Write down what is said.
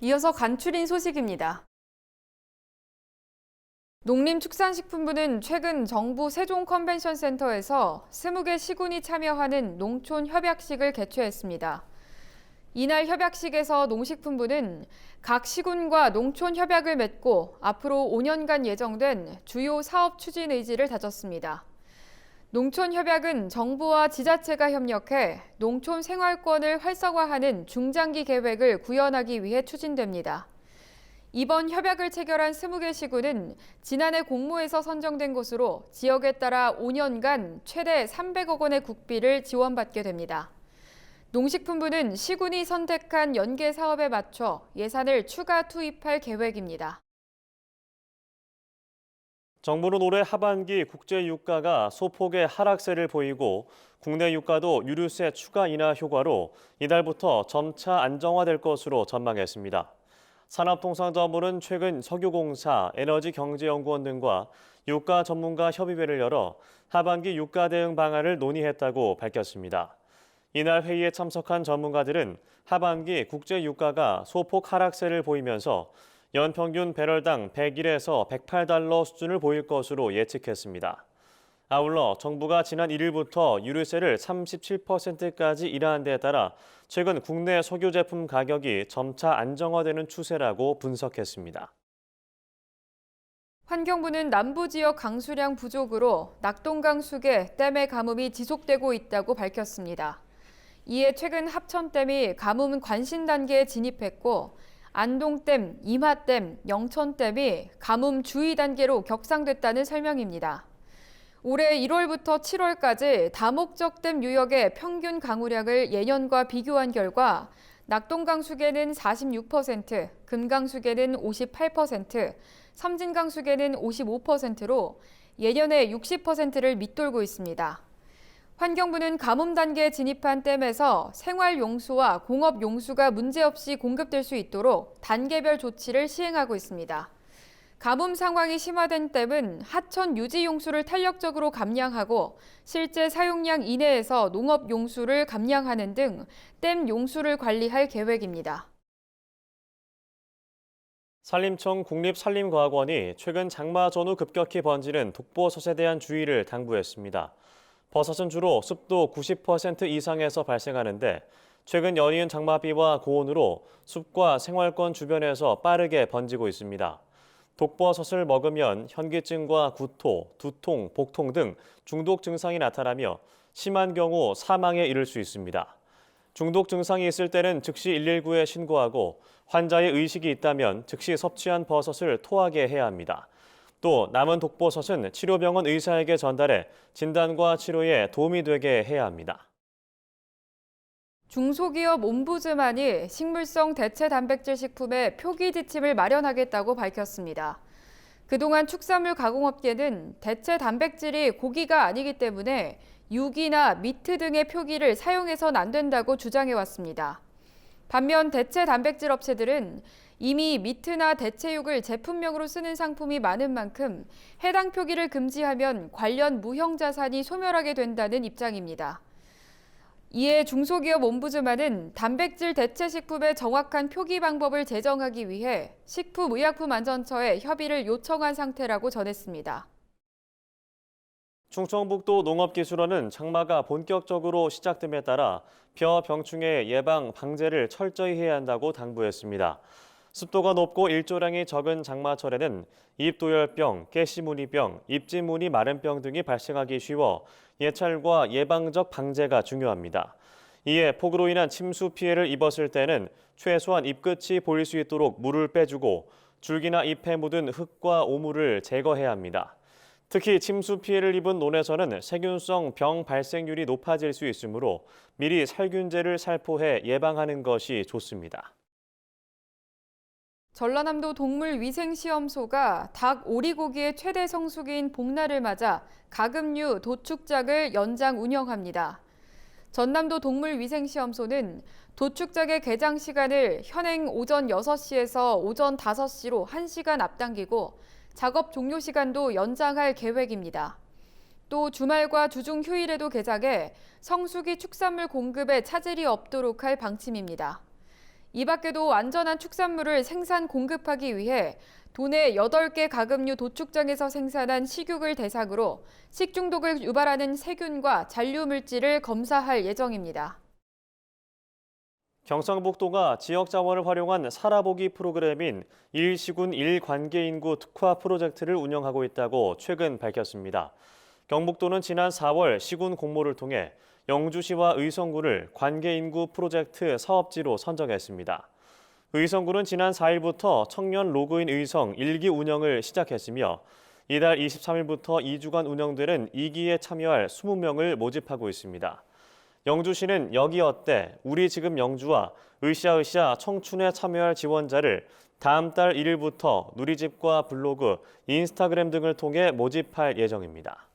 이어서 간추린 소식입니다. 농림축산식품부는 최근 정부 세종 컨벤션센터에서 20개 시군이 참여하는 농촌 협약식을 개최했습니다. 이날 협약식에서 농식품부는 각 시군과 농촌 협약을 맺고 앞으로 5년간 예정된 주요 사업 추진 의지를 다졌습니다. 농촌 협약은 정부와 지자체가 협력해 농촌 생활권을 활성화하는 중장기 계획을 구현하기 위해 추진됩니다. 이번 협약을 체결한 20개 시군은 지난해 공모에서 선정된 곳으로 지역에 따라 5년간 최대 300억 원의 국비를 지원받게 됩니다. 농식품부는 시군이 선택한 연계 사업에 맞춰 예산을 추가 투입할 계획입니다. 정부는 올해 하반기 국제 유가가 소폭의 하락세를 보이고 국내 유가도 유류세 추가 인하 효과로 이달부터 점차 안정화될 것으로 전망했습니다. 산업통상자원부는 최근 석유공사, 에너지경제연구원 등과 유가 전문가 협의회를 열어 하반기 유가 대응 방안을 논의했다고 밝혔습니다. 이날 회의에 참석한 전문가들은 하반기 국제 유가가 소폭 하락세를 보이면서 연평균 배럴당 101에서 108달러 수준을 보일 것으로 예측했습니다. 아울러 정부가 지난 1일부터 유류세를 37%까지 인하한 데에 따라 최근 국내 석유 제품 가격이 점차 안정화되는 추세라고 분석했습니다. 환경부는 남부 지역 강수량 부족으로 낙동강 수계 댐의 가뭄이 지속되고 있다고 밝혔습니다. 이에 최근 합천댐이 가뭄 관신 단계에 진입했고 안동댐, 임하댐, 영천댐이 가뭄 주의 단계로 격상됐다는 설명입니다. 올해 1월부터 7월까지 다목적댐 유역의 평균 강우량을 예년과 비교한 결과 낙동강 수계는 46%, 금강 수계는 58%, 섬진강 수계는 55%로 예년의 60%를 밑돌고 있습니다. 환경부는 가뭄 단계에 진입한 댐에서 생활용수와 공업용수가 문제없이 공급될 수 있도록 단계별 조치를 시행하고 있습니다. 가뭄 상황이 심화된 댐은 하천 유지용수를 탄력적으로 감량하고 실제 사용량 이내에서 농업용수를 감량하는 등 댐 용수를 관리할 계획입니다. 산림청 국립산림과학원이 최근 장마 전후 급격히 번지는 독버섯에 대한 주의를 당부했습니다. 버섯은 주로 습도 90% 이상에서 발생하는데 최근 연이은 장마비와 고온으로 숲과 생활권 주변에서 빠르게 번지고 있습니다. 독버섯을 먹으면 현기증과 구토, 두통, 복통 등 중독 증상이 나타나며 심한 경우 사망에 이를 수 있습니다. 중독 증상이 있을 때는 즉시 119에 신고하고 환자의 의식이 있다면 즉시 섭취한 버섯을 토하게 해야 합니다. 또 남은 독버섯은 치료병원 의사에게 전달해 진단과 치료에 도움이 되게 해야 합니다. 중소기업 옴부즈만이 식물성 대체 단백질 식품의 표기 지침을 마련하겠다고 밝혔습니다. 그동안 축산물 가공업계는 대체 단백질이 고기가 아니기 때문에 육이나 미트 등의 표기를 사용해서는 안 된다고 주장해왔습니다. 반면 대체 단백질 업체들은 이미 미트나 대체육을 제품명으로 쓰는 상품이 많은 만큼 해당 표기를 금지하면 관련 무형자산이 소멸하게 된다는 입장입니다. 이에 중소기업 옴부즈만은 단백질 대체 식품의 정확한 표기 방법을 제정하기 위해 식품의약품안전처에 협의를 요청한 상태라고 전했습니다. 충청북도 농업기술원은 장마가 본격적으로 시작됨에 따라 벼 병충해 예방 방제를 철저히 해야 한다고 당부했습니다. 습도가 높고 일조량이 적은 장마철에는 잎도열병, 가시무늬병, 잎진무늬 마른병 등이 발생하기 쉬워 예찰과 예방적 방제가 중요합니다. 이에 폭우로 인한 침수 피해를 입었을 때는 최소한 잎끝이 보일 수 있도록 물을 빼주고 줄기나 잎에 묻은 흙과 오물을 제거해야 합니다. 특히 침수 피해를 입은 논에서는 세균성 병 발생률이 높아질 수 있으므로 미리 살균제를 살포해 예방하는 것이 좋습니다. 전라남도 동물위생시험소가 닭 오리고기의 최대 성수기인 복날을 맞아 가금류 도축작을 연장 운영합니다. 전남도 동물위생시험소는 도축작의 개장 시간을 현행 오전 6시에서 오전 5시로 1시간 앞당기고 작업 종료 시간도 연장할 계획입니다. 또 주말과 주중 휴일에도 개장해 성수기 축산물 공급에 차질이 없도록 할 방침입니다. 이 밖에도 안전한 축산물을 생산 공급하기 위해 도내 8개 가금류 도축장에서 생산한 식육을 대상으로 식중독을 유발하는 세균과 잔류 물질을 검사할 예정입니다. 경상북도가 지역 자원을 활용한 살아보기 프로그램인 1시군 1관계인구 특화 프로젝트를 운영하고 있다고 최근 밝혔습니다. 경북도는 지난 4월 시군 공모를 통해 영주시와 의성군을 관계인구 프로젝트 사업지로 선정했습니다. 의성군은 지난 4일부터 청년 로그인 의성 1기 운영을 시작했으며 이달 23일부터 2주간 운영되는 2기에 참여할 20명을 모집하고 있습니다. 영주시는 여기 어때? 우리 지금 영주와 으쌰으쌰 청춘에 참여할 지원자를 다음 달 1일부터 누리집과 블로그, 인스타그램 등을 통해 모집할 예정입니다.